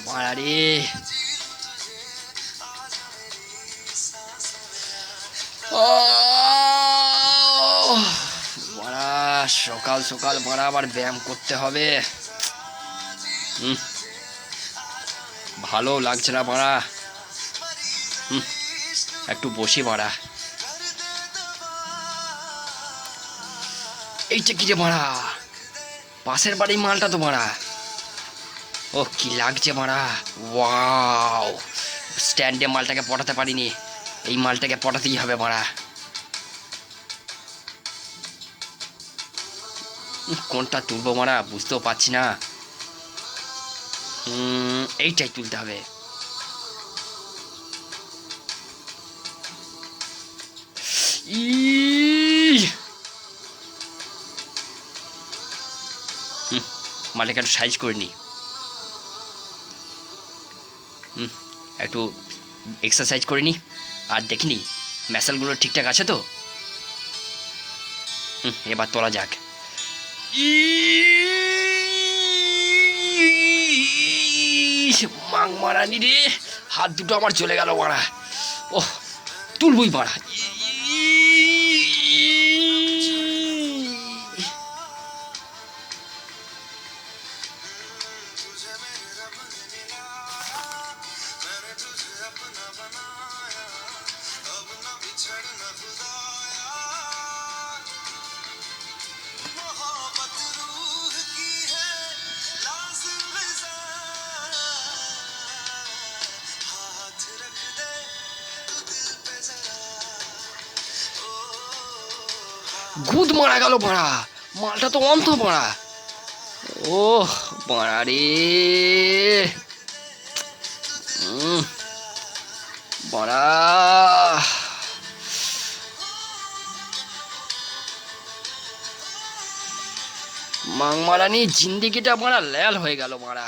মারারে মারা, সকাল সকাল মারা আবার ব্যায়াম করতে হবে। ভালো লাগছে না মারা। একটু বসি মারা। এইটা কি রে মারা, পাশের বাড়ির মালটা তো মারা। ও কি লাগছে মারা, ওয়াও। স্ট্যান্ডে মালটাকে পটাতে পারিনি, এই মালটাকে পটাতেই হবে মারা। কোনটা তুলবো মারা বুঝতেও পারছি না। এইটাই তুলতে হবে। মালটাকে একটু সাইজ করে নি, একটু এক্সারসাইজ করে নি, আর দেখিনি ম্যাসেলগুলো ঠিকঠাক আছে তো। এবার তোলা যাক। মাং মারানি রে, হাত দুটো আমার চলে গেল মারা। ও তুলবই মারা। গুদ মারা গেল মারা, মালটা তো অন্ত মারা। ও মারা রে, মারা মাং মারানি জিন্দিগিটা মারা ল্যাল হয়ে গেল মারা।